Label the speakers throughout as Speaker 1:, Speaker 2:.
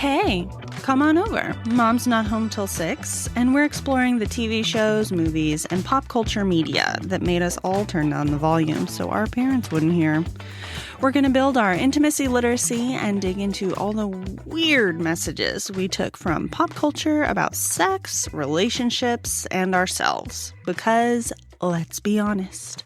Speaker 1: Hey, come on over. Mom's not home till 6, and we're exploring the TV shows, movies, and pop culture media that made us all turn down the volume so our parents wouldn't hear. We're going to build our intimacy literacy and dig into all the weird messages we took from pop culture about sex, relationships, and ourselves. Because, let's be honest,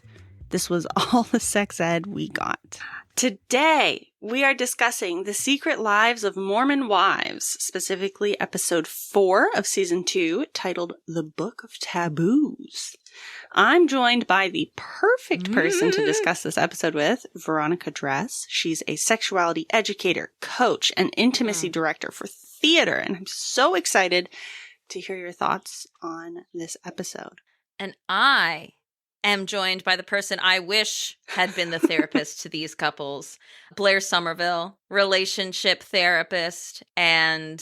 Speaker 1: this was all the sex ed we got. Today, we are discussing The Secret Lives of Mormon Wives, specifically episode 4 of season 2, titled The Book of Taboos. I'm joined by the perfect person to discuss this episode with, Veronica Dress. She's a sexuality educator, coach, and intimacy director for theater, and I'm so excited to hear your thoughts on this episode.
Speaker 2: And I am joined by the person I wish had been the therapist to these couples, Blair Somerville, relationship therapist, and,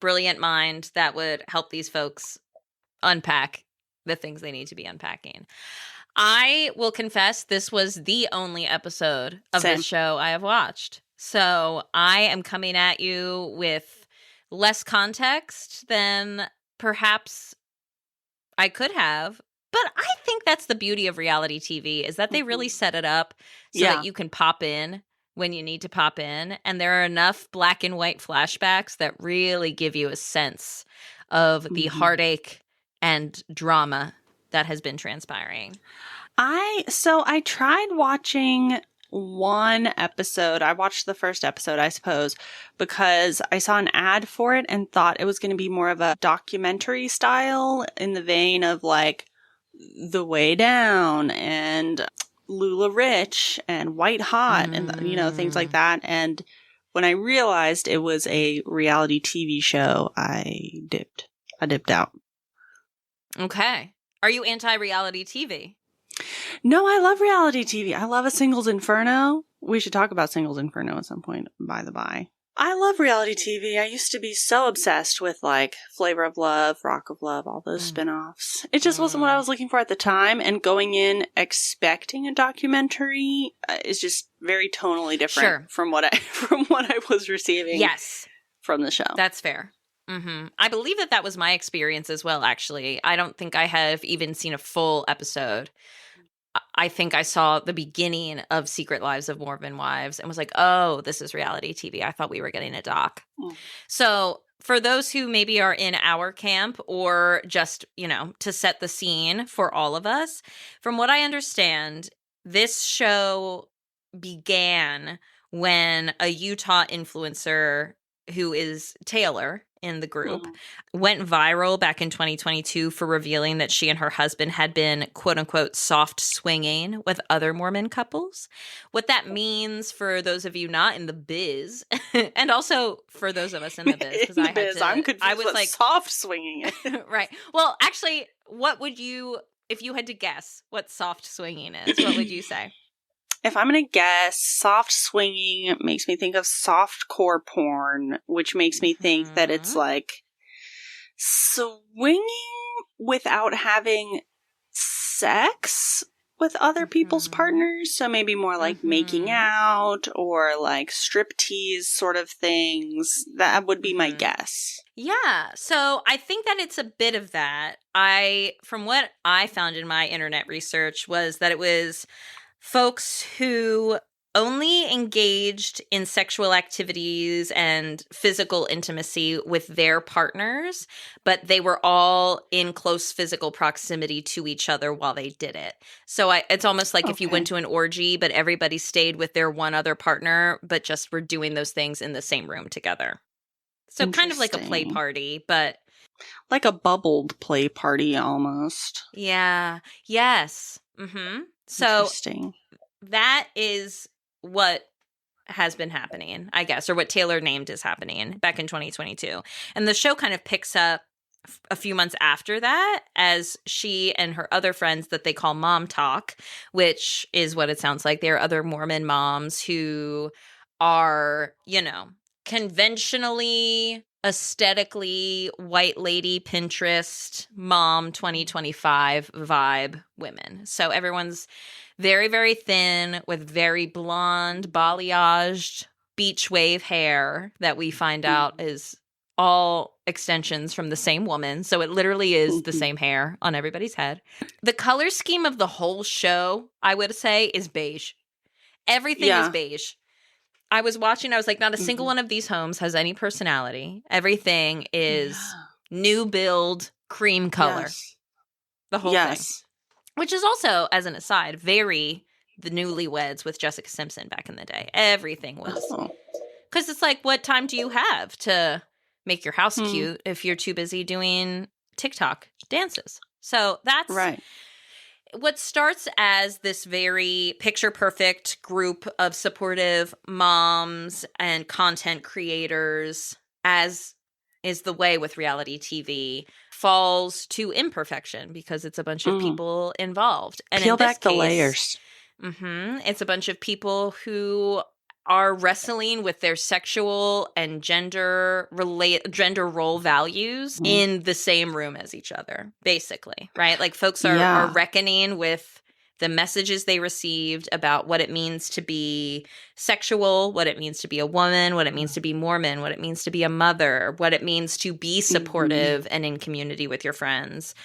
Speaker 2: brilliant mind that would help these folks unpack the things they need to be unpacking. I will confess this was the only episode of this show I have watched. So I am coming at you with less context than perhaps I could have. But I think that's the beauty of reality TV, is that they really set it up so that you can pop in when you need to pop in. And there are enough black and white flashbacks that really give you a sense of the heartache and drama that has been transpiring.
Speaker 1: I tried watching one episode. I watched the first episode, I suppose, because I saw an ad for it and thought it was going to be more of a documentary style in the vein of like The Way Down and Lula Rich and White Hot and, things like that. And when I realized it was a reality TV show, I dipped out.
Speaker 2: Okay. Are you anti-reality TV?
Speaker 1: No, I love reality TV. I love a Singles Inferno. We should talk about Singles Inferno at some point, by the by. I love reality TV. I used to be so obsessed with like Flavor of Love, Rock of Love, all those spinoffs. It just wasn't what I was looking for at the time. And going in expecting a documentary is just very tonally different from what I was receiving.
Speaker 2: Yes,
Speaker 1: from the show.
Speaker 2: That's fair. Mm-hmm. I believe that was my experience as well, actually. I don't think I have even seen a full episode. I think I saw the beginning of Secret Lives of Mormon Wives and was like, oh, this is reality TV. I thought we were getting a doc. So for those who maybe are in our camp or just, to set the scene for all of us, from what I understand, this show began when a Utah influencer who is Taylor in the group, went viral back in 2022 for revealing that she and her husband had been, quote unquote, soft swinging with other Mormon couples. What that means for those of you not in the biz, and also for those of us in the biz, because
Speaker 1: I'm confused. I was like soft swinging it.
Speaker 2: Right. Well, actually, what would you, if you had to guess what soft swinging is, what would you say?
Speaker 1: If I'm going to guess, soft swinging makes me think of softcore porn, which makes me think that it's like swinging without having sex with other people's partners. So maybe more like making out or like striptease sort of things. That would be my guess.
Speaker 2: Yeah. So I think that it's a bit of that. From what I found in my internet research was that it was folks who only engaged in sexual activities and physical intimacy with their partners, but they were all in close physical proximity to each other while they did it. So it's almost like if you went to an orgy, but everybody stayed with their one other partner, but just were doing those things in the same room together. So kind of like a play party, but
Speaker 1: like a bubbled play party almost.
Speaker 2: Yeah. Yes. Mm-hmm. So that is what has been happening, I guess, or what Taylor named is happening back in 2022. And the show kind of picks up a few months after that as she and her other friends that they call Momtok, which is what it sounds like. They're other Mormon moms who are, conventionally, aesthetically, white lady Pinterest mom 2025 vibe women. So everyone's very, very thin with very blonde, balayaged beach wave hair that we find out is all extensions from the same woman. So it literally is the same hair on everybody's head. The color scheme of the whole show, I would say, is beige. Everything is beige. I was watching, I was like, not a single one of these homes has any personality. Everything is new build cream color.
Speaker 1: Yes.
Speaker 2: The whole thing. Which is also, as an aside, very the Newlyweds with Jessica Simpson back in the day. Everything was. Because it's like, what time do you have to make your house cute if you're too busy doing TikTok dances? So that's what starts as this very picture-perfect group of supportive moms and content creators, as is the way with reality TV, falls to imperfection because it's a bunch of people involved. And
Speaker 1: peel
Speaker 2: in this
Speaker 1: back the layers.
Speaker 2: It's a bunch of people who are wrestling with their sexual and gender role values in the same room as each other, basically, right? Like folks are reckoning with the messages they received about what it means to be sexual, what it means to be a woman, what it means to be Mormon, what it means to be a mother, what it means to be supportive and in community with your friends.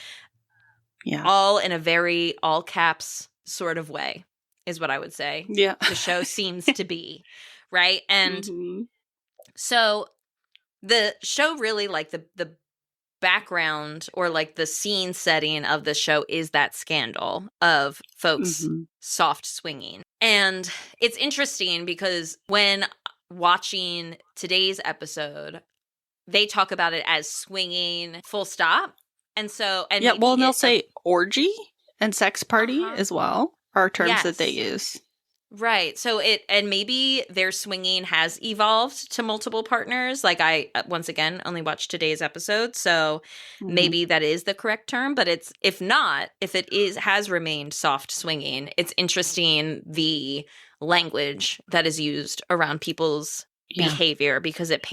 Speaker 2: Yeah. All in a very all caps sort of way is what I would say. Yeah. The show seems to be, right? And so the show really, like the background or like the scene setting of the show is that scandal of folks soft swinging. And it's interesting because when watching today's episode, they talk about it as swinging full stop. And so, and
Speaker 1: they'll say orgy and sex party as well are terms that they use.
Speaker 2: Right. So and maybe their swinging has evolved to multiple partners. Like I, once again, only watched today's episode. So maybe that is the correct term, but if it has remained soft swinging, it's interesting the language that is used around people's behavior because it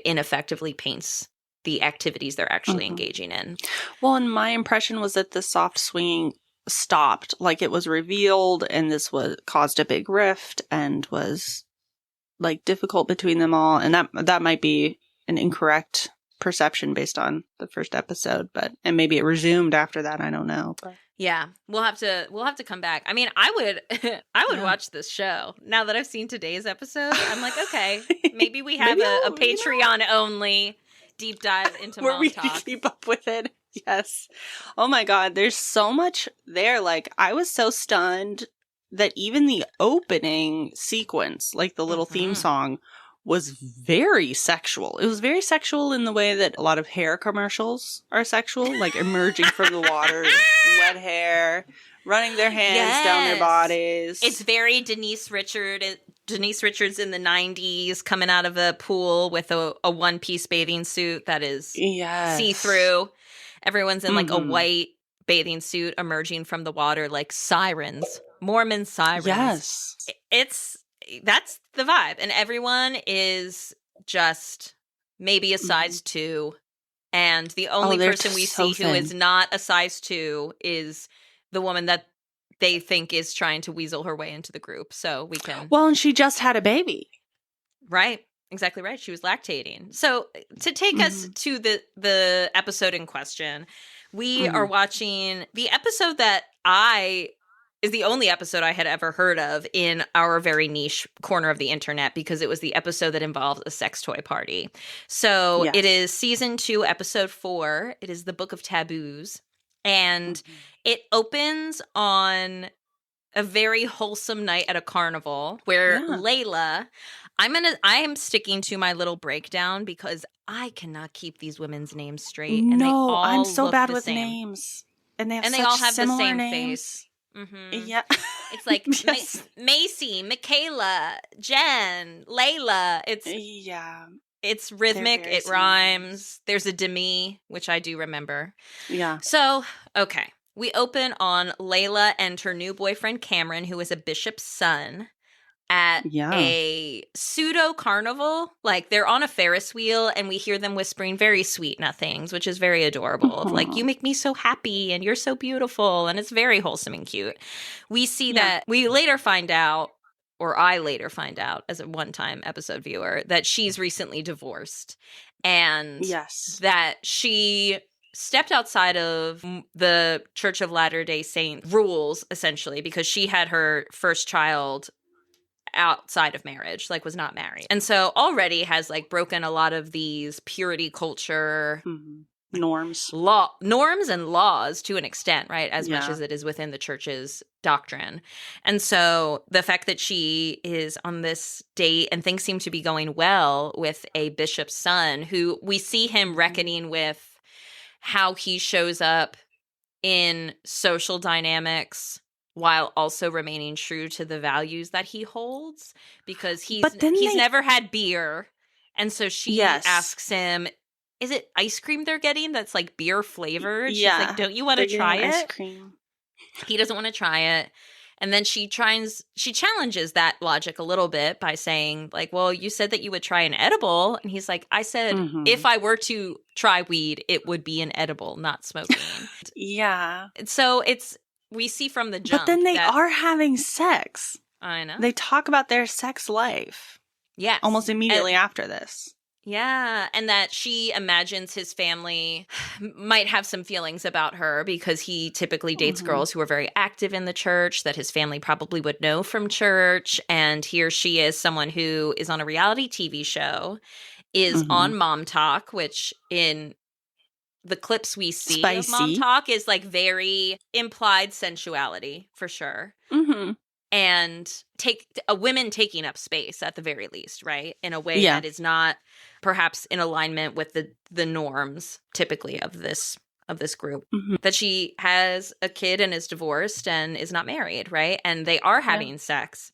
Speaker 2: ineffectively paints the activities they're actually engaging in.
Speaker 1: Well, and my impression was that the soft swinging stopped, like it was revealed, and this caused a big rift and was like difficult between them all. And that might be an incorrect perception based on the first episode, and maybe it resumed after that. I don't know. But.
Speaker 2: Yeah, we'll have to come back. I mean, I would watch this show now that I've seen today's episode. I'm like, okay, maybe we have a Patreon only deep dive into
Speaker 1: where we
Speaker 2: Momtok.
Speaker 1: Keep up with it. Yes. Oh my God, there's so much there. Like, I was so stunned that even the opening sequence, like the little theme song, was very sexual. It was very sexual in the way that a lot of hair commercials are sexual, like emerging from the water, wet hair, running their hands down their bodies.
Speaker 2: It's very Denise Richards in the 90s coming out of a pool with a one-piece bathing suit that is see-through. Everyone's in like a white bathing suit emerging from the water like sirens, Mormon sirens.
Speaker 1: Yes.
Speaker 2: That's the vibe. And everyone is just maybe a size 2. And the only person we see who is not a size 2 is the woman that they think is trying to weasel her way into the group. So we can.
Speaker 1: Well, and she just had a baby.
Speaker 2: Right. Exactly right. She was lactating. So to take us to the episode in question, we are watching the episode that is the only episode I had ever heard of in our very niche corner of the internet because it was the episode that involved a sex toy party. So it is season 2, episode 4. It is the Book of Taboos. And it opens on a very wholesome night at a carnival where Layla, I am sticking to my little breakdown because I cannot keep these women's names straight. And
Speaker 1: I'm so bad with names. And they
Speaker 2: all have the same
Speaker 1: names.
Speaker 2: Face. Yeah. It's like Macy, Michaela, Jen, Layla. It's rhythmic. It rhymes. There's a demi, which I do remember.
Speaker 1: Yeah.
Speaker 2: So, okay. We open on Layla and her new boyfriend, Cameron, who is a bishop's son, at a pseudo carnival. Like they're on a Ferris wheel and we hear them whispering very sweet nothings, which is very adorable. Like, you make me so happy and you're so beautiful. And it's very wholesome and cute. We see that we later find out or I later find out as a one-time episode viewer, that she's recently divorced and
Speaker 1: Yes.
Speaker 2: that she stepped outside of the Church of Latter-day Saints rules, essentially, because she had her first child outside of marriage, like was not married. And so already has like broken a lot of these purity culture
Speaker 1: norms
Speaker 2: and laws to an extent, right? As much as it is within the church's doctrine. And so the fact that she is on this date and things seem to be going well with a bishop's son, who we see him reckoning with how he shows up in social dynamics while also remaining true to the values that he holds, because he's never had beer. And so she asks him, is it ice cream they're getting that's like beer flavored? She's like, don't you want to try it?
Speaker 1: Ice cream.
Speaker 2: He doesn't want to try it. And then she challenges that logic a little bit by saying, like, well, you said that you would try an edible. And he's like, I said, if I were to try weed, it would be an edible, not smoking. So we see from the jump.
Speaker 1: But then they are having sex.
Speaker 2: I know.
Speaker 1: They talk about their sex life.
Speaker 2: Yes.
Speaker 1: Almost immediately after this.
Speaker 2: Yeah, and that she imagines his family might have some feelings about her because he typically dates girls who are very active in the church, that his family probably would know from church. And here she is, someone who is on a reality TV show, is on Momtok, which in the clips we see of Momtok is like very implied sensuality for sure. And women taking up space at the very least, right? In a way that is not perhaps in alignment with the norms typically of this group. That she has a kid and is divorced and is not married, right? And they are having sex.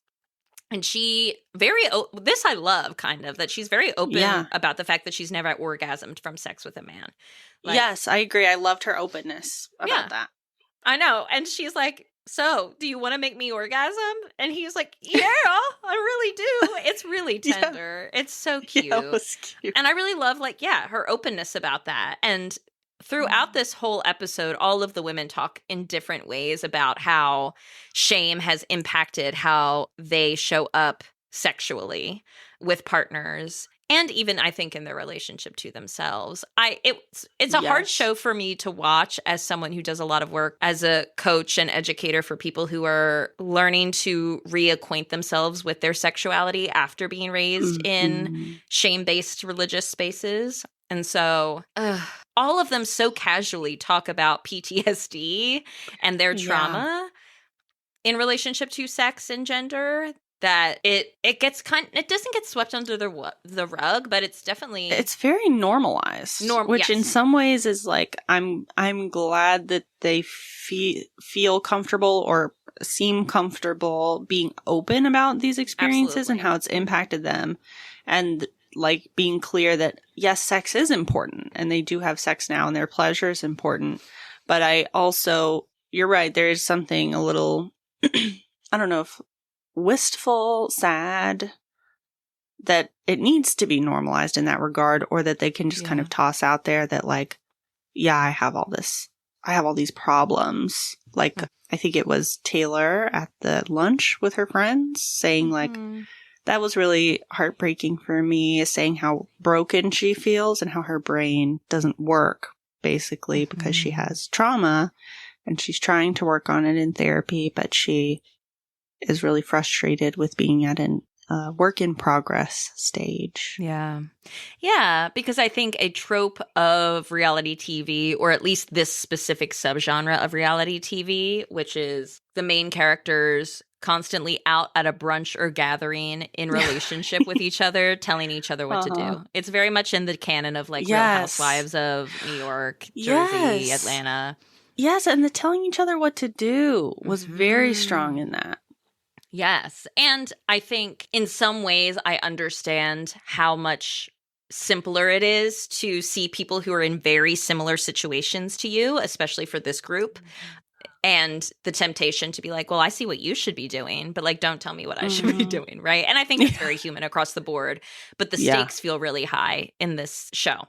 Speaker 2: And she this I love, kind of, that she's very open about the fact that she's never orgasmed from sex with a man. Like,
Speaker 1: yes, I agree. I loved her openness about that.
Speaker 2: I know. And she's like, so do you want to make me orgasm? And he's like, yeah, I really do. It's really tender. It's so cute.
Speaker 1: Yeah, it was cute.
Speaker 2: And I really love, like, her openness about that. And throughout this whole episode, all of the women talk in different ways about how shame has impacted how they show up sexually with partners. And even, I think, in their relationship to themselves. It's a hard show for me to watch as someone who does a lot of work as a coach and educator for people who are learning to reacquaint themselves with their sexuality after being raised in shame-based religious spaces. And so all of them so casually talk about PTSD and their trauma in relationship to sex and gender, that it doesn't get swept under the rug, but it's
Speaker 1: very normalized, which in some ways is like, I'm glad that they feel comfortable or seem comfortable being open about these experiences and how it's impacted them, and like being clear that yes, sex is important and they do have sex now and their pleasure is important. But I also, you're right, there is something a little I don't know if wistful, sad, that it needs to be normalized in that regard, or that they can just kind of toss out there that like, I have all these problems. Like, I think it was Taylor at the lunch with her friends saying like, that was really heartbreaking for me, saying how broken she feels and how her brain doesn't work, basically, because she has trauma and she's trying to work on it in therapy, but she is really frustrated with being at an work in progress stage.
Speaker 2: Yeah, because I think a trope of reality TV, or at least this specific subgenre of reality TV, which is the main characters constantly out at a brunch or gathering in relationship with each other, telling each other what to do. It's very much in the canon of like Real Housewives of New York, Jersey, Atlanta.
Speaker 1: Yes, and the telling each other what to do was very strong in that.
Speaker 2: Yes. And I think in some ways I understand how much simpler it is to see people who are in very similar situations to you, especially for this group, and the temptation to be like, well, I see what you should be doing, but like, don't tell me what I should be doing, right? And I think it's very human across the board, but the stakes feel really high in this show.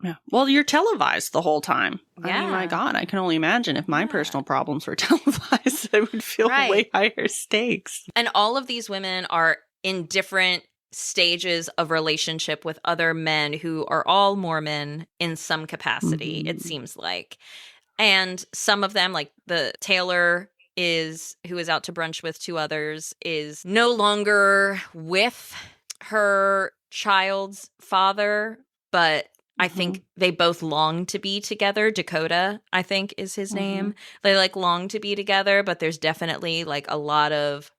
Speaker 1: Yeah. Well, you're televised the whole time.
Speaker 2: Yeah.
Speaker 1: I mean, my God, I can only imagine if my personal problems were televised, it would feel way higher stakes.
Speaker 2: And all of these women are in different stages of relationship with other men who are all Mormon in some capacity, it seems like. And some of them, like the Taylor who is out to brunch with two others, is no longer with her child's father, but I think they both long to be together. Dakota, I think, is his name. They like long to be together, but there's definitely like a lot of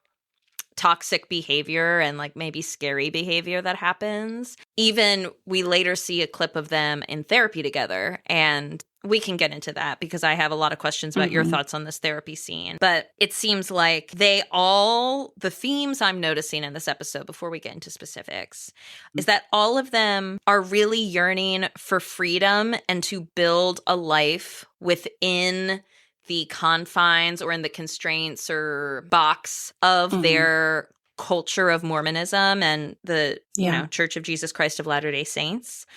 Speaker 2: toxic behavior and like maybe scary behavior that happens. Even we later see a clip of them in therapy together, and we can get into that because I have a lot of questions about your thoughts on this therapy scene. But it seems like the themes I'm noticing in this episode before we get into specifics is that all of them are really yearning for freedom and to build a life within the confines or in the constraints or box of their culture of Mormonism and the Church of Jesus Christ of Latter-day Saints.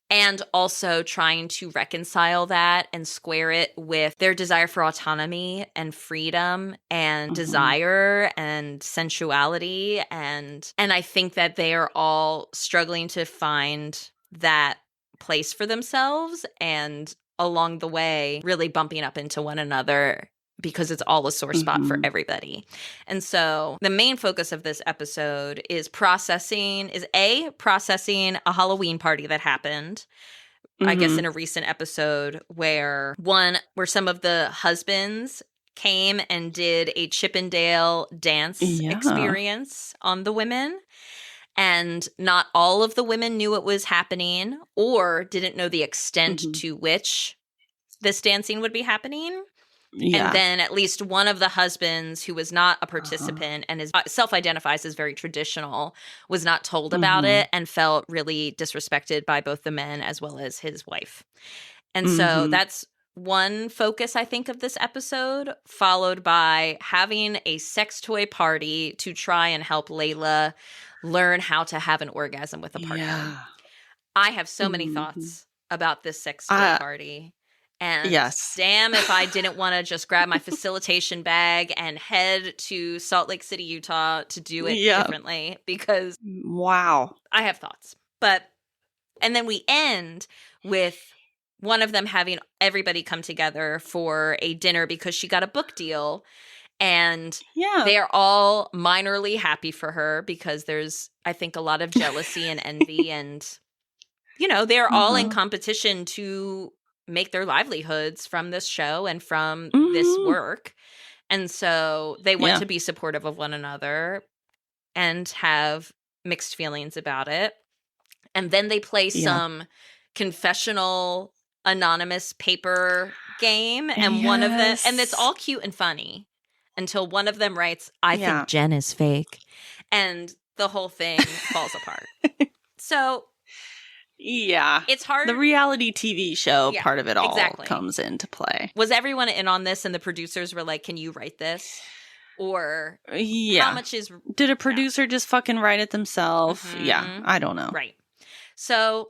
Speaker 2: And also trying to reconcile that and square it with their desire for autonomy and freedom and desire and sensuality. And I think that they are all struggling to find that place for themselves, and along the way really bumping up into one another because it's all a sore spot for everybody. And so the main focus of this episode is processing a Halloween party that happened, I guess, in a recent episode where some of the husbands came and did a Chippendale dance experience on the women. And not all of the women knew it was happening or didn't know the extent to which this dancing would be happening. Yeah. And then at least one of the husbands, who was not a participant and self-identifies as very traditional, was not told about it and felt really disrespected by both the men as well as his wife. And so that's one focus, I think, of this episode, followed by having a sex toy party to try and help Layla learn how to have an orgasm with a partner. Yeah. I have so many thoughts about this sex toy party. And damn if I didn't want to just grab my facilitation bag and head to Salt Lake City, Utah to do it differently, because I have thoughts. And then we end with one of them having everybody come together for a dinner because she got a book deal. And they are all minorly happy for her because there's, I think, a lot of jealousy and envy. And, they're all in competition to make their livelihoods from this show and from this work. And so they want to be supportive of one another and have mixed feelings about it. And then they play some confessional anonymous paper game. And one of them, and it's all cute and funny until one of them writes, I think Jen is fake. And the whole thing falls apart. So it's hard.
Speaker 1: The reality TV show part of it all comes into play.
Speaker 2: Was everyone in on this and the producers were like, can you write this? Or how much is...
Speaker 1: Did a producer just fucking write it themselves? Yeah, I don't know.
Speaker 2: Right. So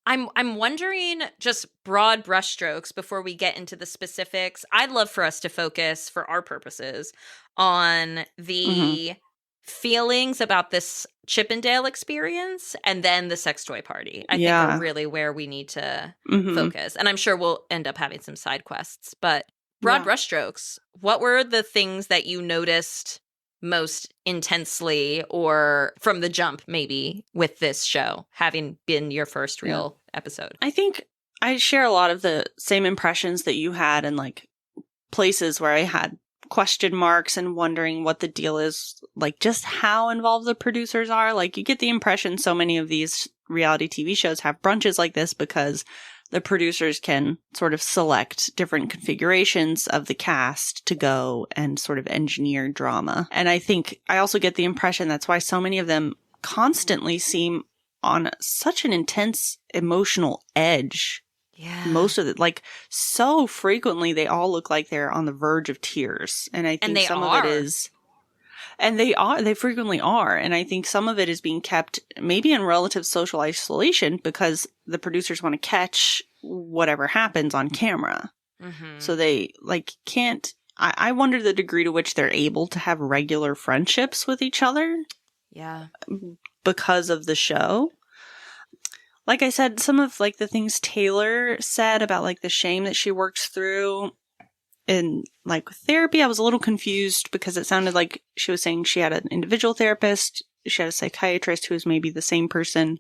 Speaker 2: I'm wondering, just broad brushstrokes before we get into the specifics. I'd love for us to focus, for our purposes, on the feelings about this Chippendale experience and then the sex toy party. I think are really where we need to focus. And I'm sure we'll end up having some side quests. But broad brushstrokes, what were the things that you noticed most intensely or from the jump maybe with this show, having been your first real episode?
Speaker 1: I think I share a lot of the same impressions that you had, and like places where I had question marks and wondering what the deal is, like just how involved the producers are. Like you get the impression so many of these reality TV shows have brunches like this because the producers can sort of select different configurations of the cast to go and sort of engineer drama. And I think I also get the impression that's why so many of them constantly seem on such an intense emotional edge. Yeah. Most of it, like so frequently, they all look like they're on the verge of tears. And I think some of it is, And they frequently are. And I think some of it is being kept maybe in relative social isolation because the producers want to catch whatever happens on camera.
Speaker 2: Mm-hmm.
Speaker 1: So they can't, I wonder the degree to which they're able to have regular friendships with each other.
Speaker 2: Yeah.
Speaker 1: Because of the show. Like I said, some of the things Taylor said about the shame that she works through in therapy, I was a little confused because it sounded like she was saying she had an individual therapist, she had a psychiatrist who is maybe the same person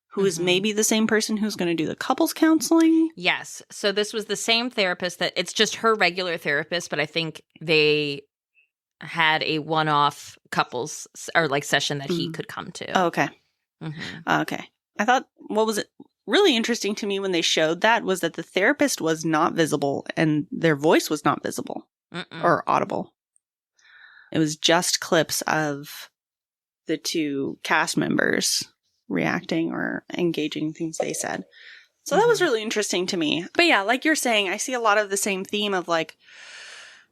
Speaker 1: who's going to do the couples counseling.
Speaker 2: Yes. So this was the same therapist that it's just her regular therapist, but I think they had a one-off couples or session that he could come to.
Speaker 1: Oh, okay. Okay. I thought what was really interesting to me when they showed that was that the therapist was not visible and their voice was not visible or audible. It was just clips of the two cast members reacting or engaging things they said. So that was really interesting to me. But yeah, like you're saying, I see a lot of the same theme of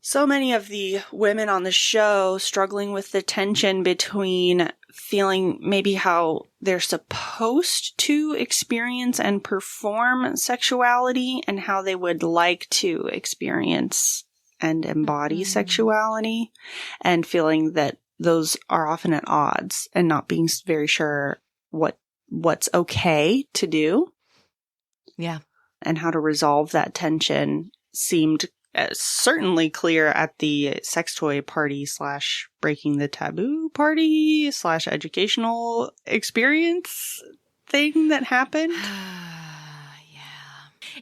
Speaker 1: so many of the women on the show struggling with the tension between feeling maybe how they're supposed to experience and perform sexuality and how they would like to experience and embody sexuality, and feeling that those are often at odds and not being very sure what's okay to do.
Speaker 2: Yeah.
Speaker 1: And how to resolve that tension seemed certainly clear at the sex toy party / breaking the taboo party / educational experience thing that happened.
Speaker 2: Yeah.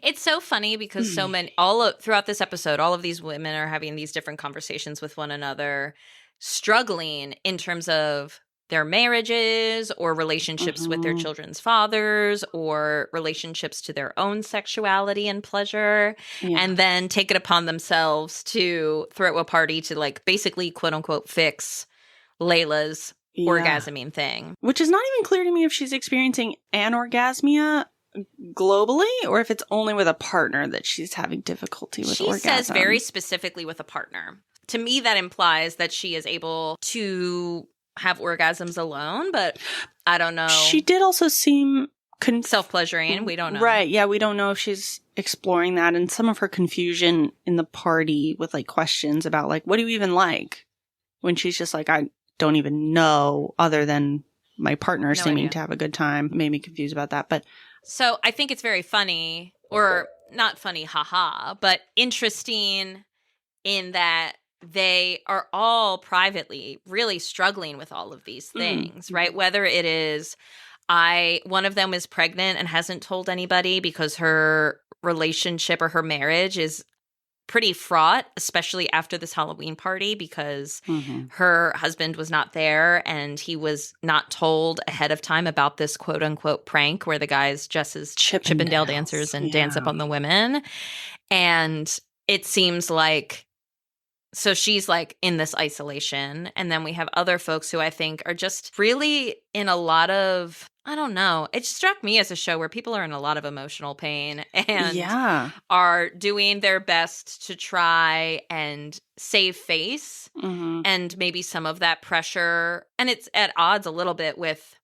Speaker 2: It's so funny because throughout this episode, all of these women are having these different conversations with one another, struggling in terms of their marriages or relationships with their children's fathers or relationships to their own sexuality and pleasure, and then take it upon themselves to throw a party to basically quote unquote fix Layla's orgasming thing.
Speaker 1: Which is not even clear to me if she's experiencing anorgasmia globally or if it's only with a partner that she's having difficulty with orgasm. She
Speaker 2: says very specifically with a partner. To me, that implies that she is able to have orgasms alone, but I don't know.
Speaker 1: She did also seem
Speaker 2: self-pleasuring. We don't know.
Speaker 1: Right. Yeah, we don't know if she's exploring that, and some of her confusion in the party with questions about what do you even like, when she's just I don't even know other than my partner seeming to have a good time, made me confused about that. But
Speaker 2: so I think it's very funny, or not funny, haha, but interesting in that they are all privately really struggling with all of these things, right? Whether it is one of them is pregnant and hasn't told anybody because her relationship or her marriage is pretty fraught, especially after this Halloween party, because her husband was not there and he was not told ahead of time about this quote unquote prank where the guys dress as Chippendale dancers and dance up on the women. And it seems so she's in this isolation. And then we have other folks who I think are just really in a lot of, I don't know. It struck me as a show where people are in a lot of emotional pain and are doing their best to try and save face. And maybe some of that pressure. And it's at odds a little bit with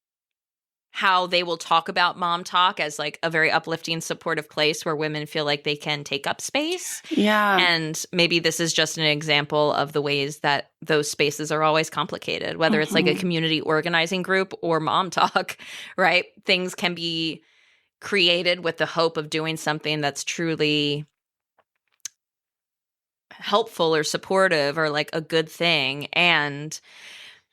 Speaker 2: how they will talk about Momtok as a very uplifting, supportive place where women feel like they can take up space.
Speaker 1: Yeah.
Speaker 2: And maybe this is just an example of the ways that those spaces are always complicated, whether it's a community organizing group or Momtok, right? Things can be created with the hope of doing something that's truly helpful or supportive or a good thing. And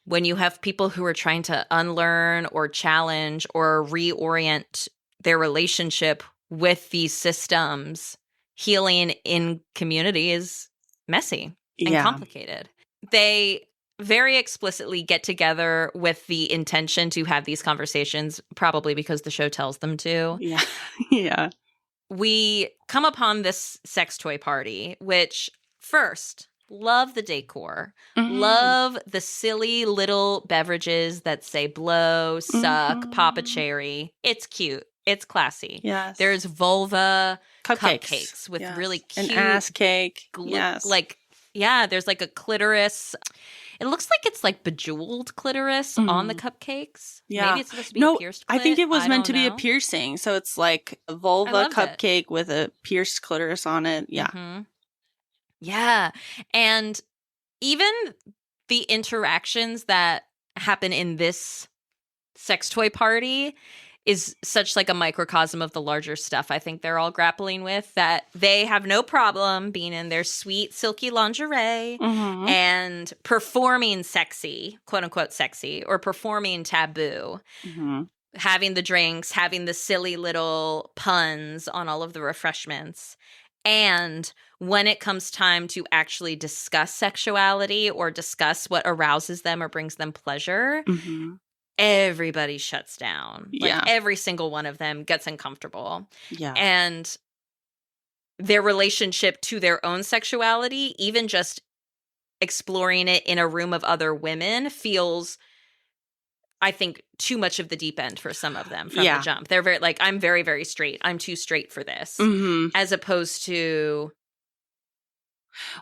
Speaker 2: when you have people who are trying to unlearn or challenge or reorient their relationship with these systems, healing in community is messy and complicated. They very explicitly get together with the intention to have these conversations, probably because the show tells them to.
Speaker 1: Yeah. Yeah.
Speaker 2: We come upon this sex toy party, which first, love the decor. Love the silly little beverages that say blow, suck, pop a cherry. It's cute. It's classy.
Speaker 1: Yes.
Speaker 2: There's vulva cupcakes with really cute.
Speaker 1: An ass cake.
Speaker 2: There's a clitoris. It looks like it's like bejeweled clitoris on the cupcakes.
Speaker 1: Yeah.
Speaker 2: Maybe it's supposed to be a pierced clit.
Speaker 1: I think it was meant to be a
Speaker 2: know.
Speaker 1: piercing. So it's like a vulva cupcake with a pierced clitoris on it. Yeah.
Speaker 2: Mm-hmm. Yeah. And even the interactions that happen in this sex toy party is such like a microcosm of the larger stuff I think they're all grappling with, that they have no problem being in their sweet silky lingerie and performing sexy, quote unquote sexy, or performing taboo, having the drinks, having the silly little puns on all of the refreshments. And when it comes time to actually discuss sexuality or discuss what arouses them or brings them pleasure, everybody shuts down. Like every single one of them gets uncomfortable.
Speaker 1: Yeah.
Speaker 2: And their relationship to their own sexuality, even just exploring it in a room of other women, feels, I think, too much of the deep end for some of them from the jump. They're very like, I'm very, very straight. I'm too straight for this. As opposed to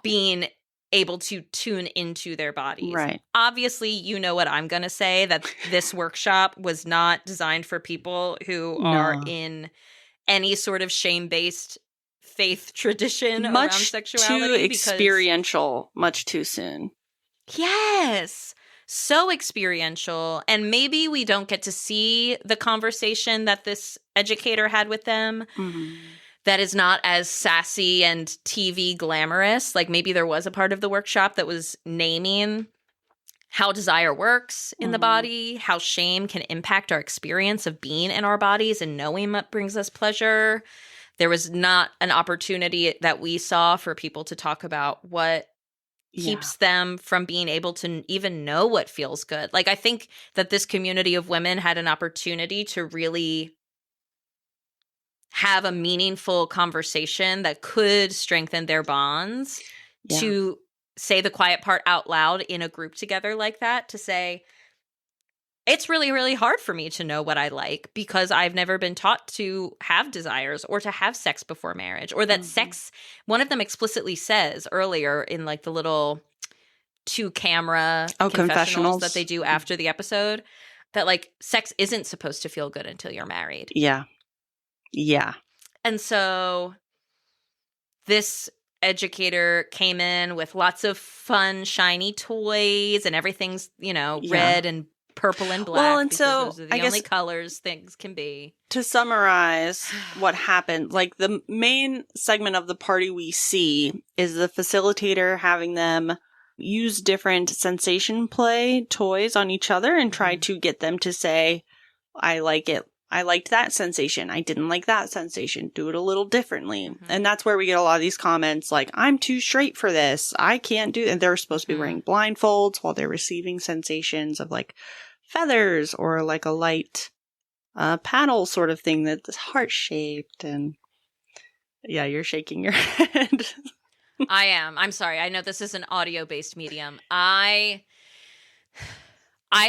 Speaker 2: being able to tune into their bodies.
Speaker 1: Right.
Speaker 2: Obviously, you know what I'm going to say, that this workshop was not designed for people who are in any sort of shame-based faith tradition around sexuality.
Speaker 1: Much too experiential, much too soon.
Speaker 2: Yes. So experiential. And maybe we don't get to see the conversation that this educator had with them. That is not as sassy and TV glamorous. Like maybe there was a part of the workshop that was naming how desire works in the body, how shame can impact our experience of being in our bodies and knowing what brings us pleasure. There was not an opportunity that we saw for people to talk about what keeps them from being able to even know what feels good. Like I think that this community of women had an opportunity to really have a meaningful conversation that could strengthen their bonds, to say the quiet part out loud in a group together like that, to say, it's really, really hard for me to know what I like because I've never been taught to have desires or to have sex before marriage, or that sex, one of them explicitly says earlier in like the little 2-camera confessionals that they do after the episode, that like sex isn't supposed to feel good until you're married.
Speaker 1: Yeah. Yeah.
Speaker 2: And so this educator came in with lots of fun, shiny toys, and everything's, red and purple and black.
Speaker 1: Well, and
Speaker 2: because
Speaker 1: so
Speaker 2: those are the only colors things can be.
Speaker 1: To summarize what happened, like the main segment of the party we see is the facilitator having them use different sensation play toys on each other and try to get them to say, I like it. I liked that sensation. I didn't like that sensation. Do it a little differently. And that's where we get a lot of these comments like, I'm too straight for this. I can't do it. And they're supposed to be wearing blindfolds while they're receiving sensations of like feathers or like a light paddle sort of thing that's heart-shaped. And yeah, you're shaking your head.
Speaker 2: I am. I'm sorry. I know this is an audio-based medium. I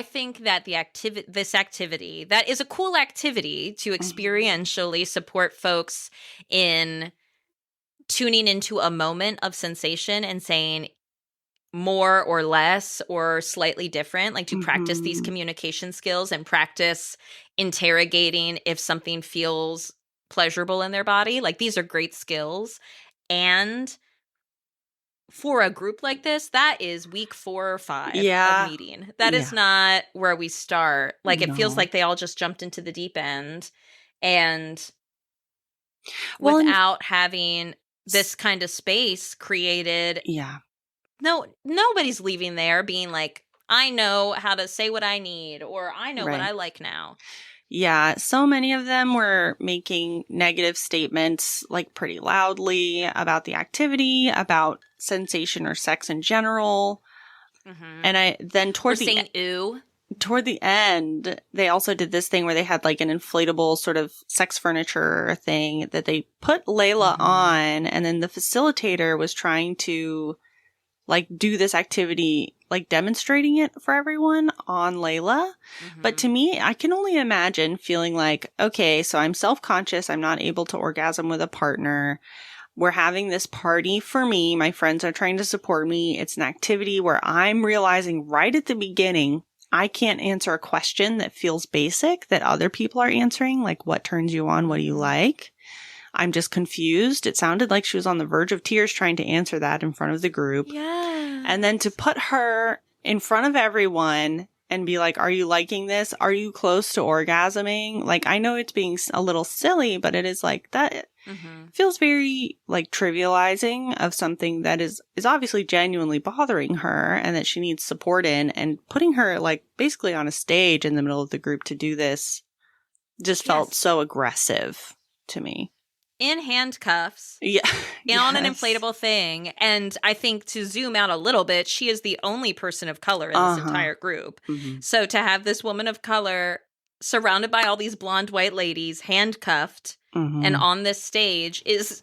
Speaker 2: think that this activity, that is a cool activity to experientially support folks in tuning into a moment of sensation and saying more or less or slightly different, like to practice these communication skills and practice interrogating if something feels pleasurable in their body. Like these are great skills. And for a group like this, that is week 4 or 5 of meeting. That is not where we start. Like it feels like they all just jumped into the deep end, and without having this kind of space created. Nobody's leaving there being like, I know how to say what I need, or I know what I like now.
Speaker 1: Yeah, so many of them were making negative statements like pretty loudly about the activity, about sensation or sex in general. And then toward the end, they also did this thing where they had like an inflatable sort of sex furniture thing that they put Layla on, and then the facilitator was trying to like do this activity, like demonstrating it for everyone on Layla. But to me, I can only imagine feeling like, okay, so I'm self-conscious. I'm not able to orgasm with a partner. we're having this party for me. My friends are trying to support me. It's an activity where I'm realizing right at the beginning, I can't answer a question that feels basic that other people are answering, like what turns you on, what do you like? I'm just confused. It sounded like she was on the verge of tears trying to answer that in front of the group.
Speaker 2: Yeah.
Speaker 1: And then to put her in front of everyone and be like, are you liking this? Are you close to orgasming? Like, I know it's being a little silly, but it is like that. Feels very like trivializing of something that is obviously genuinely bothering her and that she needs support in, and putting her like basically on a stage in the middle of the group to do this just felt so aggressive to me.
Speaker 2: In handcuffs.
Speaker 1: Yeah.
Speaker 2: On an inflatable thing. And I think to zoom out a little bit, she is the only person of color in this entire group. So to have this woman of color surrounded by all these blonde white ladies, handcuffed, and on this stage is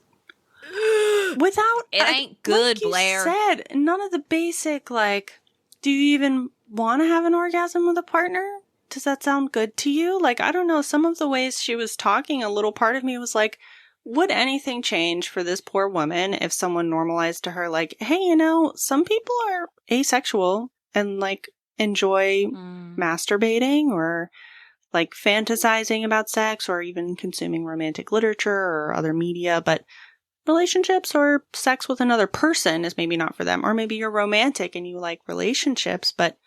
Speaker 1: without
Speaker 2: it ain't good,
Speaker 1: like
Speaker 2: Blair.
Speaker 1: Said none of the basic like, do you even want to have an orgasm with a partner? Does that sound good to you? Like, I don't know. Some of the ways she was talking, a little part of me was like, would anything change for this poor woman if someone normalized to her like, hey, you know, some people are asexual and like enjoy masturbating or like fantasizing about sex or even consuming romantic literature or other media, but relationships or sex with another person is maybe not for them. Or maybe you're romantic and you like relationships, but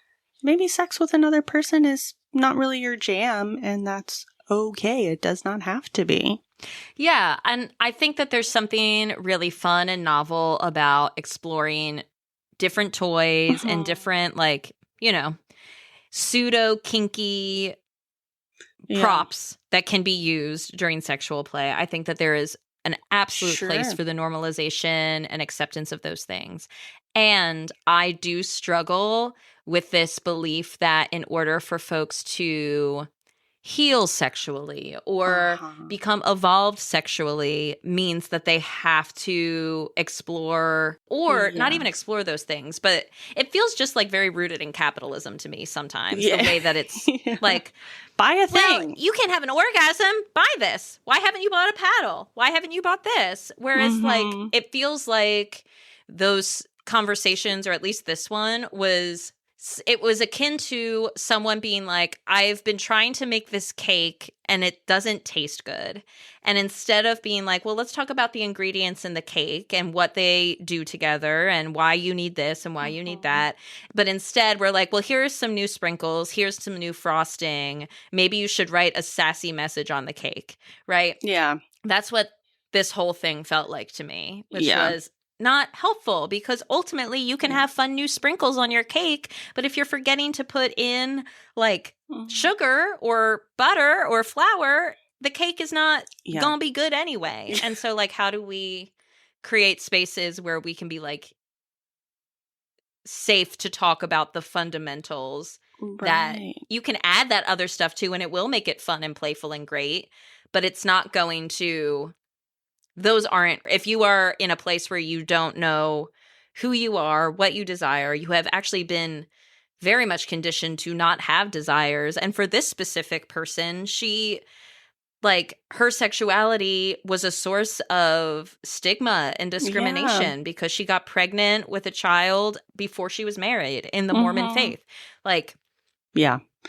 Speaker 1: maybe sex with another person is not really your jam, and that's okay. It does not have to be.
Speaker 2: Yeah, and I think that there's something really fun and novel about exploring different toys and different, like, you know, pseudo kinky props that can be used during sexual play. I think that there is an absolute place for the normalization and acceptance of those things. And I do struggle with this belief that in order for folks to heal sexually or become evolved sexually means that they have to explore or not even explore those things. But it feels just like very rooted in capitalism to me sometimes, the way that it's like,
Speaker 1: buy a thing.
Speaker 2: Well, you can't have an orgasm. Buy this. Why haven't you bought a paddle? Why haven't you bought this? Whereas like, it feels like those conversations, or at least this one, it was akin to someone being like, I've been trying to make this cake and it doesn't taste good. And instead of being like, well, let's talk about the ingredients in the cake and what they do together and why you need this and why you need that. But instead we're like, well, here's some new sprinkles. Here's some new frosting. Maybe you should write a sassy message on the cake, right?
Speaker 1: Yeah.
Speaker 2: That's what this whole thing felt like to me, which was not helpful, because ultimately you can have fun new sprinkles on your cake, but if you're forgetting to put in like sugar or butter or flour, the cake is not gonna be good anyway. And so like, how do we create spaces where we can be like safe to talk about the fundamentals that you can add that other stuff to, and it will make it fun and playful and great, but it's not going to those aren't, if you are in a place where you don't know who you are, what you desire, you have actually been very much conditioned to not have desires. And for this specific person, she, like, her sexuality was a source of stigma and discrimination because she got pregnant with a child before she was married in the Mormon faith. Like,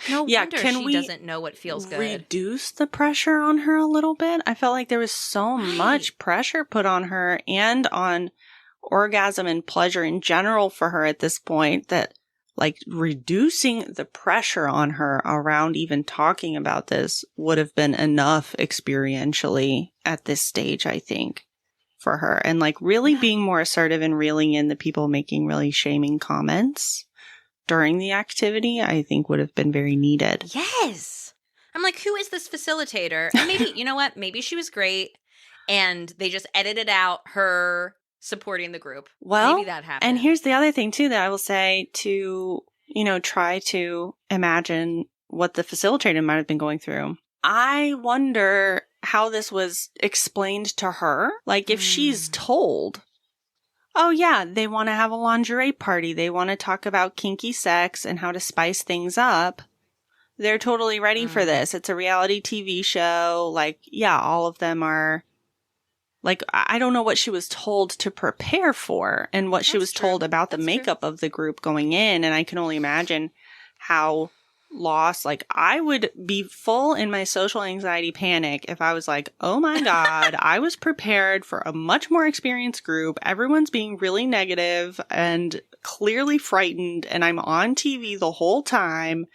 Speaker 2: no wonder she doesn't know what feels good.
Speaker 1: Reduce the pressure on her a little bit? I felt like there was so much pressure put on her and on orgasm and pleasure in general for her at this point that, like, reducing the pressure on her around even talking about this would have been enough experientially at this stage, I think, for her. And, like, really being more assertive and reeling in the people making really shaming comments during the activity, I think would have been very needed.
Speaker 2: Yes. I'm like, who is this facilitator? And maybe, you know what? Maybe she was great and they just edited out her supporting the group.
Speaker 1: Well,
Speaker 2: maybe that happened.
Speaker 1: And here's the other thing, too, that I will say to, you know, try to imagine what the facilitator might have been going through. I wonder how this was explained to her. Like, if she's told, oh, yeah, they want to have a lingerie party. They want to talk about kinky sex and how to spice things up. They're totally ready for this. It's a reality TV show. Like, yeah, all of them are Like, I don't know what she was told to prepare for and what she was told about the makeup of the group going in. And I can only imagine how lost, like, I would be full in my social anxiety panic if I was like, oh my God, I was prepared for a much more experienced group. Everyone's being really negative and clearly frightened, and I'm on TV the whole time.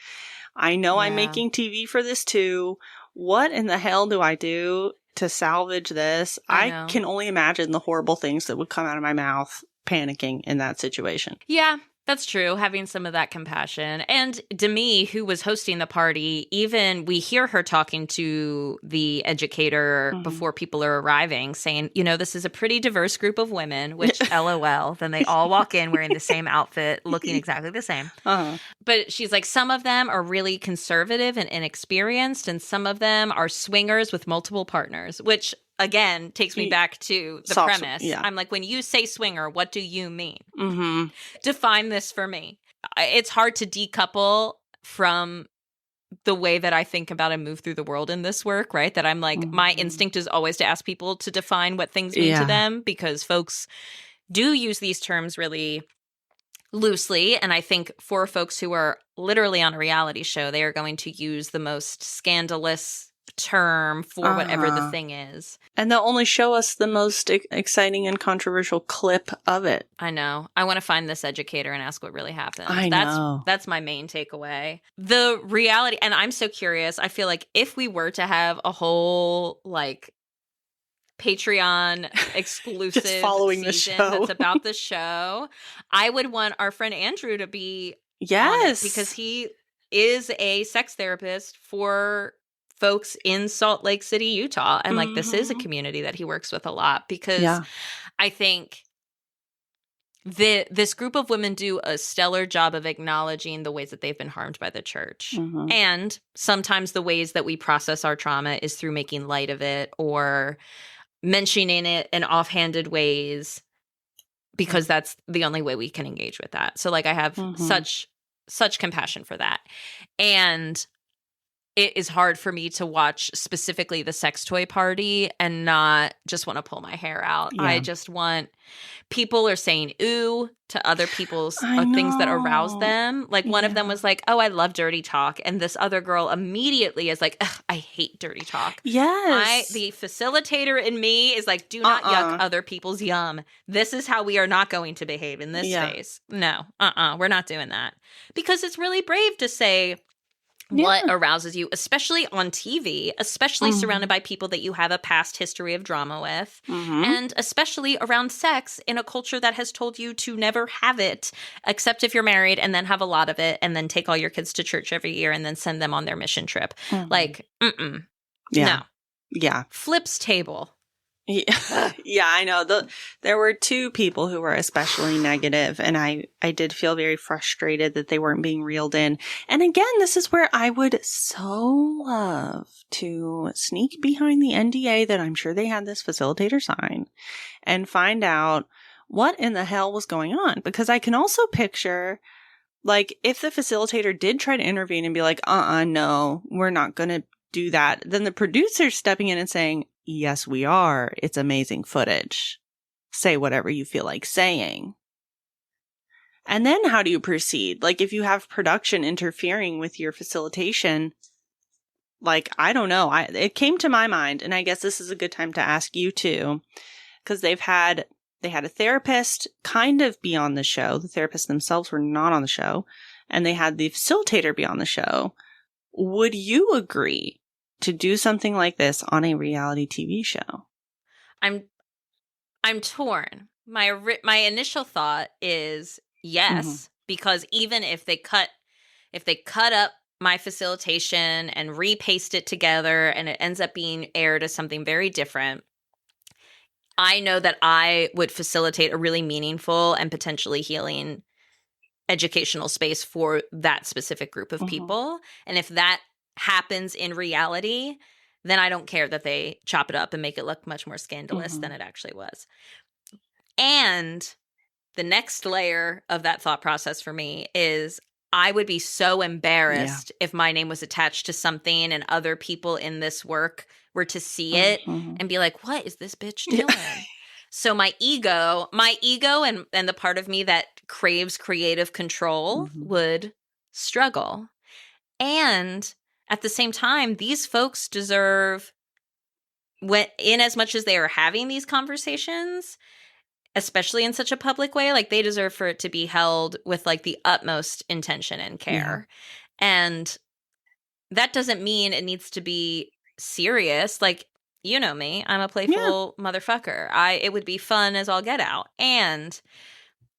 Speaker 1: I know I'm making TV for this too. What in the hell do I do to salvage this? I can only imagine the horrible things that would come out of my mouth panicking in that situation.
Speaker 2: Yeah, that's true. Having some of that compassion. And Demi, who was hosting the party, even we hear her talking to the educator before people are arriving, saying, you know, this is a pretty diverse group of women, which LOL. Then they all walk in wearing the same outfit, looking exactly the same. But she's like, some of them are really conservative and inexperienced, and some of them are swingers with multiple partners, which again takes me back to the premise. I'm like, when you say swinger, what do you mean? Define this for me. It's hard to decouple from the way that I think about and move through the world in this work, right? That I'm like, my instinct is always to ask people to define what things mean to them, because folks do use these terms really loosely. And I think for folks who are literally on a reality show, they are going to use the most scandalous term for whatever the thing is.
Speaker 1: And they'll only show us the most exciting and controversial clip of it.
Speaker 2: I know. I want to find this educator and ask what really happened.
Speaker 1: I know.
Speaker 2: That's my main takeaway. The reality, and I'm so curious, I feel like if we were to have a whole, like, Patreon exclusive
Speaker 1: just following the show
Speaker 2: that's about the show, I would want our friend Andrew to be on it, because he is a sex therapist for folks in Salt Lake City, Utah. And like, this is a community that he works with a lot, because I think this group of women do a stellar job of acknowledging the ways that they've been harmed by the church. And sometimes the ways that we process our trauma is through making light of it or mentioning it in offhanded ways, because that's the only way we can engage with that. So like, I have such compassion for that. And it is hard for me to watch specifically the sex toy party and not just want to pull my hair out. I just want, people are saying ooh to other people's things that arouse them. Like one of them was like, oh, I love dirty talk. And this other girl immediately is like, I hate dirty talk.
Speaker 1: Yes.
Speaker 2: The facilitator in me is like, do not yuck other people's yum. This is how we are not going to behave in this space. No, we're not doing that. Because it's really brave to say what arouses you, especially on TV, especially surrounded by people that you have a past history of drama with, and especially around sex in a culture that has told you to never have it, except if you're married, and then have a lot of it, and then take all your kids to church every year, and then send them on their mission trip. Like, no. Flips table.
Speaker 1: Yeah, I know. There were two people who were especially negative, and I did feel very frustrated that they weren't being reeled in. And again, this is where I would so love to sneak behind the NDA that I'm sure they had this facilitator sign and find out what in the hell was going on. Because I can also picture, like, if the facilitator did try to intervene and be like, no, we're not going to do that, then the producer's stepping in and saying, yes, we are. It's amazing footage. Say whatever you feel like saying. And then how do you proceed? Like, if you have production interfering with your facilitation, like, I don't know. It came to my mind, and I guess this is a good time to ask you too, because they had a therapist kind of be on the show. The therapists themselves were not on the show, and they had the facilitator be on the show. Would you agree to do something like this on a reality TV show?
Speaker 2: I'm torn. My initial thought is yes, because even if they cut up my facilitation and repaste it together and it ends up being aired as something very different, I know that I would facilitate a really meaningful and potentially healing educational space for that specific group of people. And if that happens in reality, then I don't care that they chop it up and make it look much more scandalous than it actually was. And the next layer of that thought process for me is I would be so
Speaker 1: Yeah.
Speaker 2: embarrassed if my name was attached to something and other people in this work were to see it and be like, what is this bitch doing? So my ego and the part of me that craves creative control would struggle. And at the same time, these folks deserve, in as much as they are having these conversations, especially in such a public way, like they deserve for it to be held with like the utmost intention and care. And that doesn't mean it needs to be serious. Like, you know me, I'm a playful motherfucker. It would be fun as all get out. And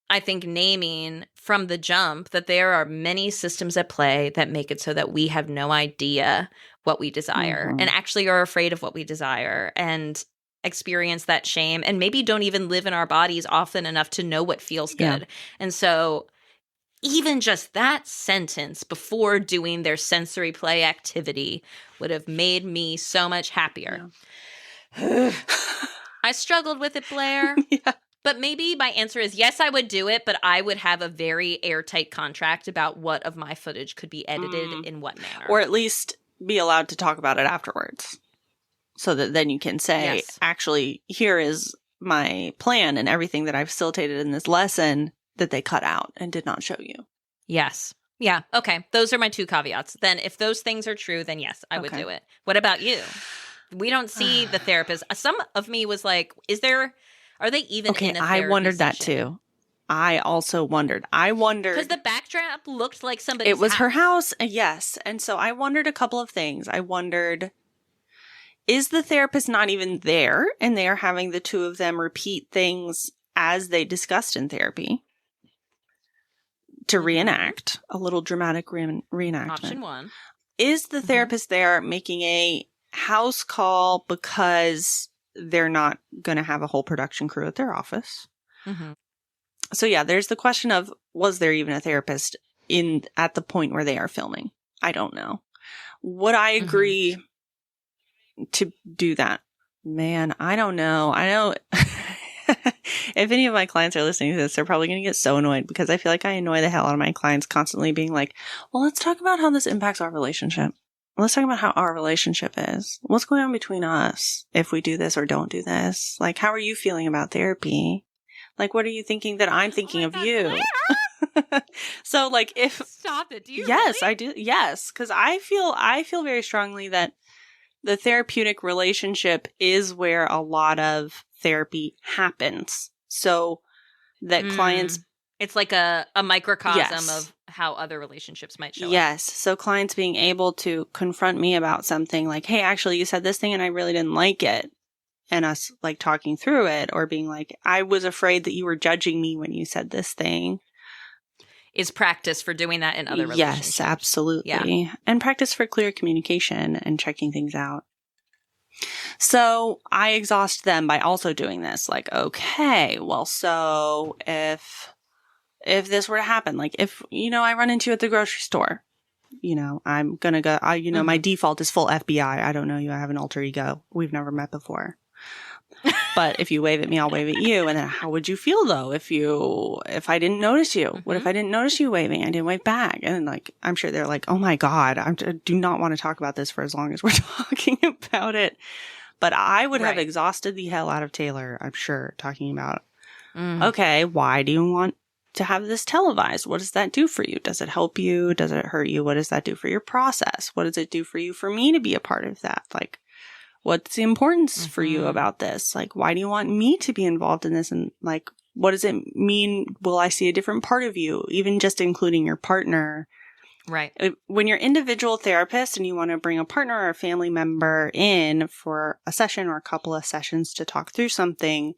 Speaker 2: I think naming from the jump that there are many systems at play that make it so that we have no idea what we desire and actually are afraid of what we desire and experience that shame and maybe don't even live in our bodies often enough to know what feels good. And so even just that sentence before doing their sensory play activity would have made me so much happier. I struggled with it, Blair. But maybe my answer is yes, I would do it, but I would have a very airtight contract about what of my footage could be edited in what manner.
Speaker 1: Or at least be allowed to talk about it afterwards. So that then you can say, actually, here is my plan and everything that I facilitated in this lesson that they cut out and did not show you.
Speaker 2: Yes. Yeah. Okay. Those are my two caveats. Then if those things are true, then yes, I would do it. What about you? We don't see the therapist. Some of me was like, are they even in a therapy
Speaker 1: I wondered that
Speaker 2: session?
Speaker 1: too. I also wondered. Because
Speaker 2: the backdrop looked like somebody's
Speaker 1: It was
Speaker 2: house.
Speaker 1: her house, yes. And so I wondered a couple of things. I wondered, is the therapist not even there and they are having the two of them repeat things as they discussed in therapy to reenact a little dramatic reenactment?
Speaker 2: Option one.
Speaker 1: Is the therapist there making a house call because they're not going to have a whole production crew at their office? So yeah, there's the question of, was there even a therapist at the point where they are filming? I don't know. Would I agree to do that? Man, I don't know. I know if any of my clients are listening to this, they're probably going to get so annoyed because I feel like I annoy the hell out of my clients constantly being like, well, let's talk about how this impacts our relationship. Let's talk about how our relationship is. What's going on between us if we do this or don't do this? Like, how are you feeling about therapy? Like, what are you thinking that I'm thinking of you? So, like, if
Speaker 2: stop it, do you?
Speaker 1: Yes,
Speaker 2: really?
Speaker 1: I do. Yes, because I feel very strongly that the therapeutic relationship is where a lot of therapy happens. So that clients,
Speaker 2: it's like a microcosm of how other relationships might show up.
Speaker 1: Yes. So clients being able to confront me about something like, hey, actually, you said this thing and I really didn't like it. And us like talking through it or being like, I was afraid that you were judging me when you said this thing.
Speaker 2: Is practice for doing that in other relationships.
Speaker 1: Yes, absolutely. Yeah. And practice for clear communication and checking things out. So I exhaust them by also doing this. Like, okay, well, so if this were to happen, like if, I run into you at the grocery store, I'm going to go, my default is full FBI. I don't know you. I have an alter ego. We've never met before. But if you wave at me, I'll wave at you. And then how would you feel though if I didn't notice you? What if I didn't notice you waving? I didn't wave back. And like, I'm sure they're like, oh my God, I do not want to talk about this for as long as we're talking about it. But I would have exhausted the hell out of Taylor, I'm sure, talking about, okay, why do you want to have this televised? What does that do for you? Does it help you? Does it hurt you? What does that do for your process? What does it do for you for me to be a part of that? Like, what's the importance for you about this? Like, why do you want me to be involved in this? And like, what does it mean? Will I see a different part of you? Even just including your partner.
Speaker 2: Right.
Speaker 1: When you're individual therapist and you want to bring a partner or a family member in for a session or a couple of sessions to talk through something,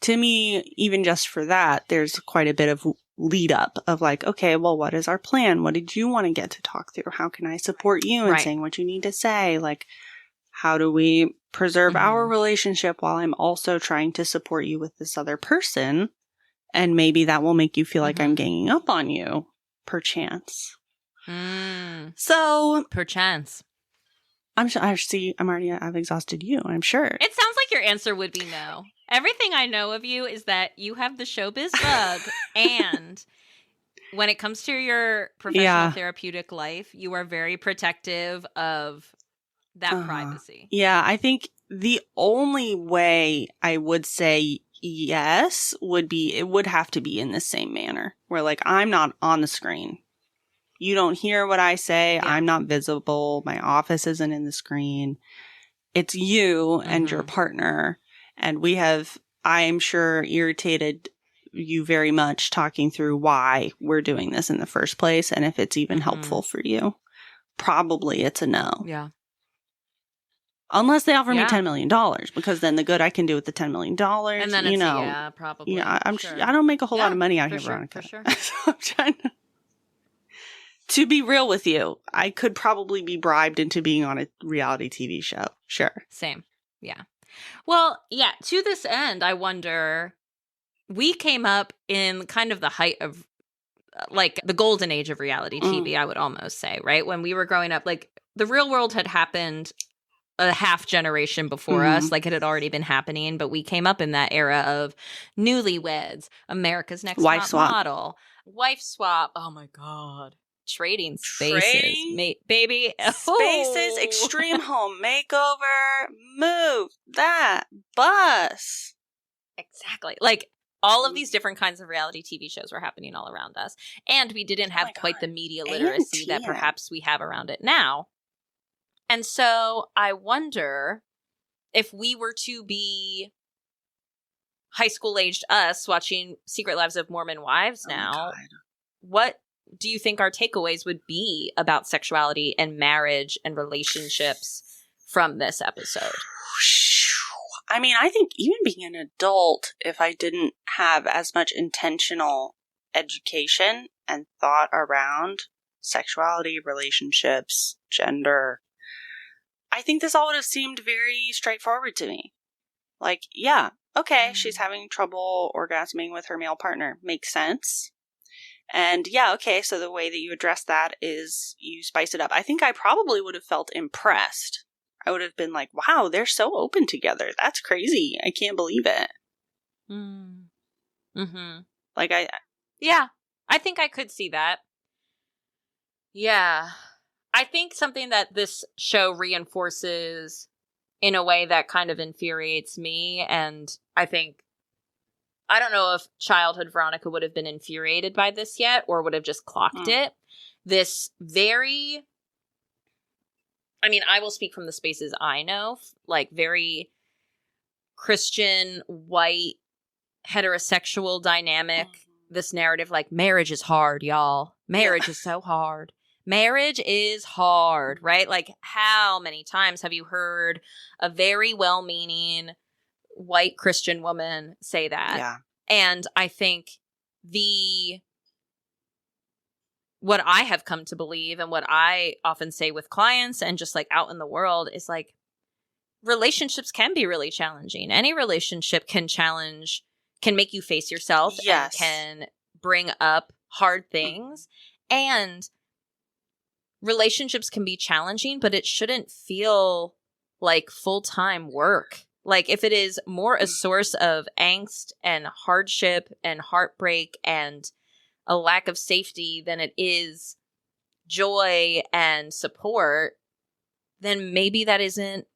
Speaker 1: to me, even just for that, there's quite a bit of lead up of like, okay, well, what is our plan? What did you want to get to talk through? How can I support you in saying what you need to say? Like, how do we preserve our relationship while I'm also trying to support you with this other person? And maybe that will make you feel like I'm ganging up on you, perchance. So,
Speaker 2: perchance.
Speaker 1: I've exhausted you, I'm sure.
Speaker 2: It sounds like your answer would be no. Everything I know of you is that you have the showbiz bug and when it comes to your professional therapeutic life, you are very protective of that privacy.
Speaker 1: Yeah, I think the only way I would say yes would be, it would have to be in the same manner where like I'm not on the screen. You don't hear what I say. Yeah. I'm not visible. My office isn't in the screen. It's you and your partner. And I'm sure, irritated you very much talking through why we're doing this in the first place and if it's even helpful for you. Probably it's a no.
Speaker 2: Yeah.
Speaker 1: Unless they offer me $10 million, because then the good I can do with the $10 million,
Speaker 2: and then it's, probably.
Speaker 1: Yeah, I don't make a whole lot of money out here, Veronica.
Speaker 2: For sure.
Speaker 1: So I'm trying to be real with you. I could probably be bribed into being on a reality TV show. Sure.
Speaker 2: Same. Yeah. Well, yeah. To this end, I wonder. We came up in kind of the height of, like, the golden age of reality TV. I would almost say, right, when we were growing up, like the Real World had happened a half generation before us, like it had already been happening, but we came up in that era of Newlyweds, America's Next Top Model, Wife Swap. Oh my God. Trading Spaces, baby.
Speaker 1: Spaces, Extreme Home Makeover, Move, that, Bus.
Speaker 2: Exactly. Like all of these different kinds of reality TV shows were happening all around us. And we didn't have quite the media literacy that perhaps we have around it now. And so I wonder if we were to be high school aged us watching Secret Lives of Mormon Wives now, what do you think our takeaways would be about sexuality and marriage and relationships from this episode?
Speaker 1: I mean, I think even being an adult, if I didn't have as much intentional education and thought around sexuality, relationships, gender, I think this all would have seemed very straightforward to me. Like, yeah, okay, she's having trouble orgasming with her male partner. Makes sense. And yeah, okay, so the way that you address that is you spice it up. I think I probably would have felt impressed. I would have been like, wow, they're so open together. That's crazy. I can't believe it. Like,
Speaker 2: Yeah, I think I could see that. Yeah. I think something that this show reinforces in a way that kind of infuriates me, and I don't know if childhood Veronica would have been infuriated by this yet or would have just clocked it. This very, I mean, I will speak from the spaces I know, like very Christian, white, heterosexual dynamic, this narrative like marriage is hard, y'all. Marriage is so hard. Marriage is hard, right? Like, how many times have you heard a very well-meaning white Christian woman say that?
Speaker 1: Yeah.
Speaker 2: And I think what I have come to believe and what I often say with clients and just like out in the world is like, relationships can be really challenging. Any relationship can make you face yourself and can bring up hard things. And relationships can be challenging, but it shouldn't feel like full-time work. Like, if it is more a source of angst and hardship and heartbreak and a lack of safety than it is joy and support, then maybe that isn't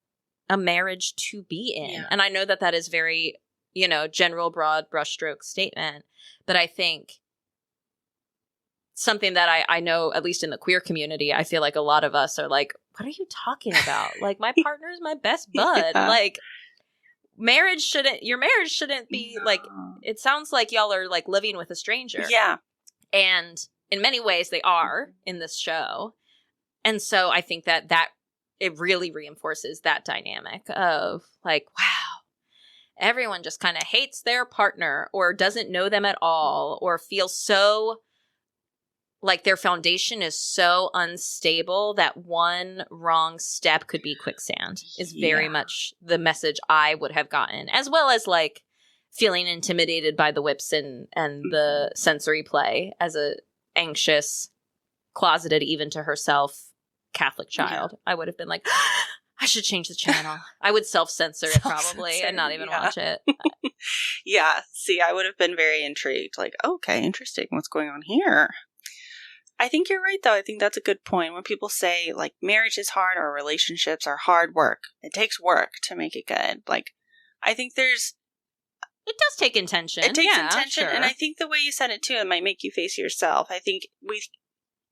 Speaker 2: a marriage to be in. Yeah. And I know that that is very, general, broad brushstroke statement, but I think something that I know, at least in the queer community, I feel like a lot of us are like, what are you talking about? Like, my partner is my best bud. Yeah. Like, your marriage shouldn't be like, it sounds like y'all are like living with a stranger.
Speaker 1: Yeah.
Speaker 2: And in many ways they are in this show. And so I think that it really reinforces that dynamic of like, wow, everyone just kind of hates their partner or doesn't know them at all or feels so like their foundation is so unstable that one wrong step could be quicksand is very much the message I would have gotten, as well as like feeling intimidated by the whips and the sensory play as a anxious, closeted even to herself Catholic child. I would have been like, I should change the channel. I would self-censor it probably and not even watch it.
Speaker 1: Yeah, see, I would have been very intrigued. Like, okay, interesting. What's going on here? I think you're right, though. I think that's a good point. When people say, like, marriage is hard or relationships are hard work, it takes work to make it good. Like, I think there's...
Speaker 2: It does take intention.
Speaker 1: It takes
Speaker 2: yeah,
Speaker 1: intention,
Speaker 2: sure.
Speaker 1: and I think the way you said it, too, it might make you face yourself. I think we...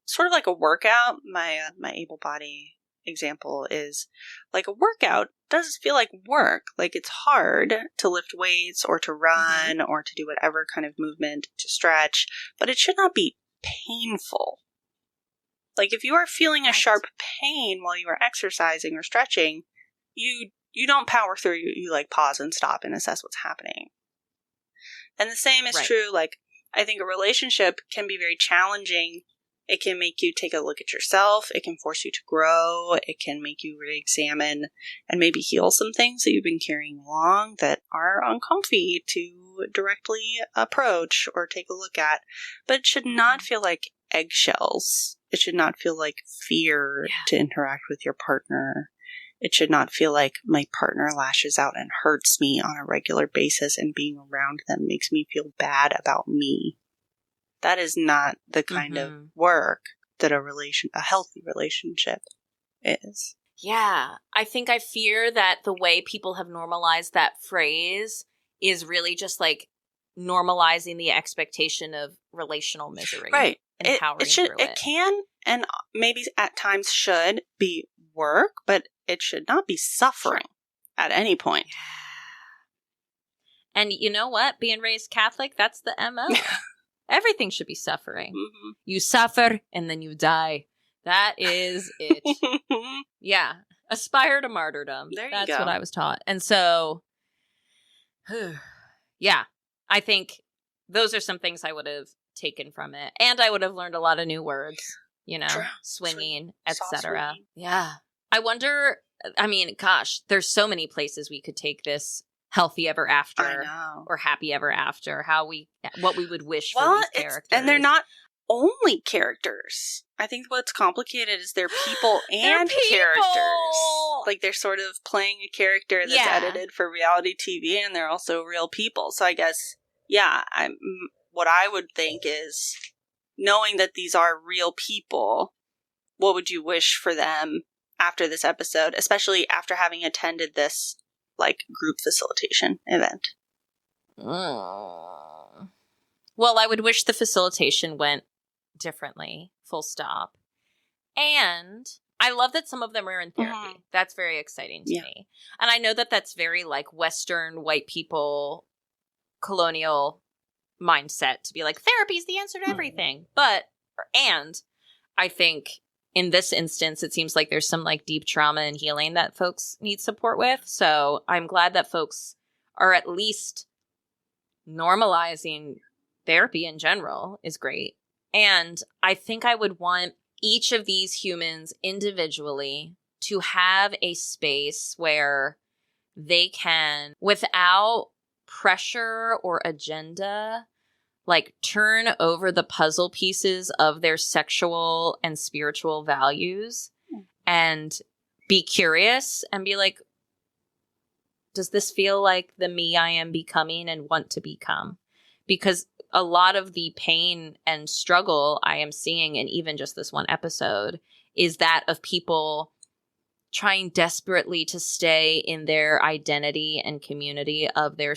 Speaker 1: Sort of like a workout, my able body example is like a workout does feel like work. Like it's hard to lift weights or to run or to do whatever kind of movement to stretch, but it should not be painful. Like if you are feeling a sharp pain while you are exercising or stretching, you don't power through. You like pause and stop and assess what's happening. And the same is true. Like I think a relationship can be very challenging. It can make you take a look at yourself. It can force you to grow. It can make you re-examine and maybe heal some things that you've been carrying along that are uncomfy to directly approach or take a look at. But it should not feel like eggshells. It should not feel like fear to interact with your partner. It should not feel like my partner lashes out and hurts me on a regular basis and being around them makes me feel bad about me. That is not the kind of work that a healthy relationship is.
Speaker 2: Yeah. I think I fear that the way people have normalized that phrase is really just like normalizing the expectation of relational misery.
Speaker 1: Right.
Speaker 2: Empowering through it.
Speaker 1: It can and maybe at times should be work, but it should not be suffering at any point.
Speaker 2: And you know what? Being raised Catholic, that's the MO. Everything should be suffering. Mm-hmm. You suffer and then you die. That is it. Yeah. Aspire to martyrdom. That's what I was taught. And so, yeah, I think those are some things I would have taken from it. And I would have learned a lot of new words, swinging, etc. Yeah. I wonder, I mean, gosh, there's so many places we could take this healthy ever after or happy ever after, what we would wish for these characters.
Speaker 1: And they're not only characters. I think what's complicated is they're people and characters. Like they're sort of playing a character that's edited for reality TV and they're also real people. So I guess, what I would think is knowing that these are real people, what would you wish for them after this episode, especially after having attended this like group facilitation event?
Speaker 2: Well, I would wish the facilitation went differently, full stop. And I love that some of them are in therapy. That's very exciting to me. And I know that that's very like Western white people colonial mindset to be like, therapy is the answer to everything. And I think in this instance, it seems like there's some like deep trauma and healing that folks need support with. So I'm glad that folks are at least normalizing therapy in general is great. And I think I would want each of these humans individually to have a space where they can, without pressure or agenda, like turn over the puzzle pieces of their sexual and spiritual values and be curious and be like, does this feel like the me I am becoming and want to become? Because a lot of the pain and struggle I am seeing in even just this one episode is that of people trying desperately to stay in their identity and community of their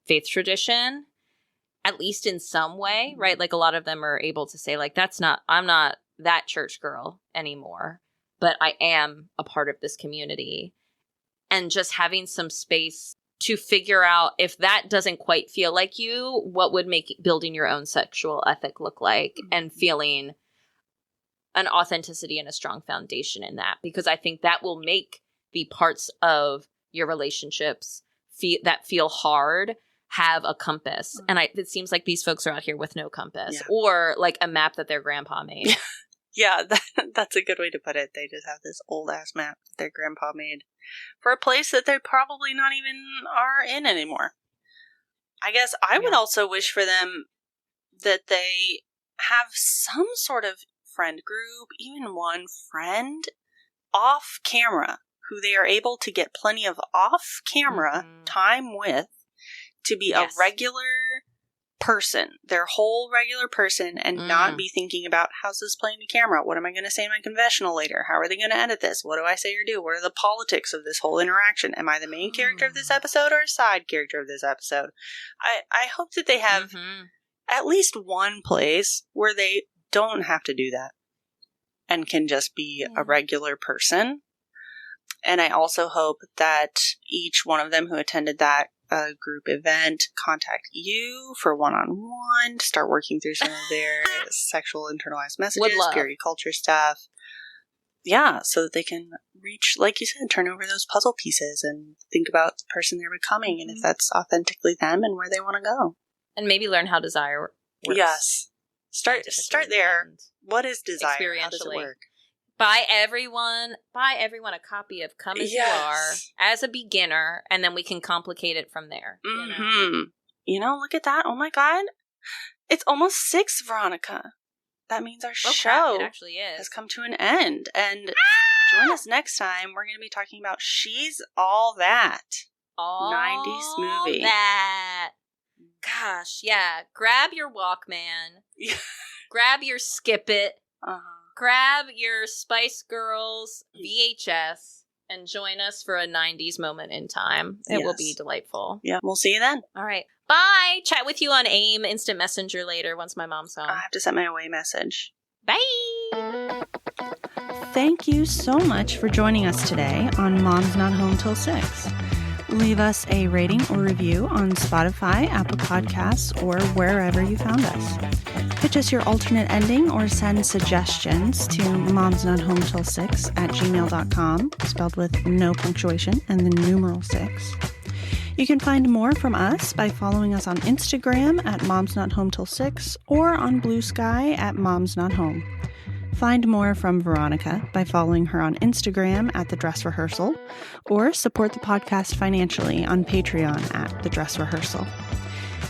Speaker 2: faith tradition, at least in some way, right? Like a lot of them are able to say like, I'm not that church girl anymore, but I am a part of this community. And just having some space to figure out if that doesn't quite feel like you, what would make building your own sexual ethic look like, and feeling an authenticity and a strong foundation in that. Because I think that will make the parts of your relationships that feel hard have a compass. And it seems like these folks are out here with no compass or like a map that their grandpa made.
Speaker 1: Yeah, that's a good way to put it. They just have this old-ass map that their grandpa made for a place that they probably not even are in anymore. I guess I would also wish for them that they have some sort of friend group, even one friend off camera, who they are able to get plenty of off-camera time with to be
Speaker 2: Yes.
Speaker 1: a regular person, their whole regular person, and not be thinking about, how's this playing to camera? What am I going to say in my confessional later? How are they going to edit this? What do I say or do? What are the politics of this whole interaction? Am I the main character of this episode or a side character of this episode? I hope that they have at least one place where they don't have to do that and can just be a regular person. And I also hope that each one of them who attended that group event contact you for one-on-one to start working through some of their sexual internalized messages, period culture stuff. Yeah, so that they can reach, like you said, turn over those puzzle pieces and think about the person they're becoming and if that's authentically them and where they want to go.
Speaker 2: And maybe learn how desire works.
Speaker 1: Yes. Start there. What is desire? How does it work?
Speaker 2: Buy everyone a copy of Come As You Are as a beginner, and then we can complicate it from there.
Speaker 1: You know, look at that. Oh my God. It's almost 6, Veronica. That means our show
Speaker 2: it actually
Speaker 1: has come to an end. And join us next time. We're going to be talking about She's All That. 90s movie.
Speaker 2: That. Gosh, yeah. Grab your Walkman. Grab your Skip It. Grab your Spice Girls VHS and join us for a 90s moment in time. It will be delightful.
Speaker 1: Yeah, we'll see you then.
Speaker 2: All right. Bye. Chat with you on AIM Instant Messenger later once my mom's home.
Speaker 1: I have to send my away message.
Speaker 2: Bye.
Speaker 1: Thank you so much for joining us today on Mom's Not Home Till 6. Leave us a rating or review on Spotify, Apple Podcasts, or wherever you found us. Pitch us your alternate ending or send suggestions to momsnothometill6@gmail.com, spelled with no punctuation and the numeral 6. You can find more from us by following us on Instagram at momsnothometil6 or on Blue Sky at momsnothome. Find more from Veronica by following her on Instagram at The Dress Rehearsal, or support the podcast financially on Patreon at The Dress Rehearsal.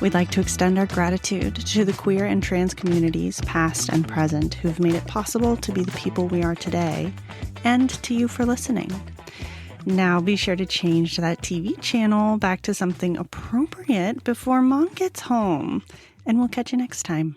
Speaker 1: We'd like to extend our gratitude to the queer and trans communities, past and present, who've made it possible to be the people we are today, and to you for listening. Now be sure to change that TV channel back to something appropriate before Mom gets home, and we'll catch you next time.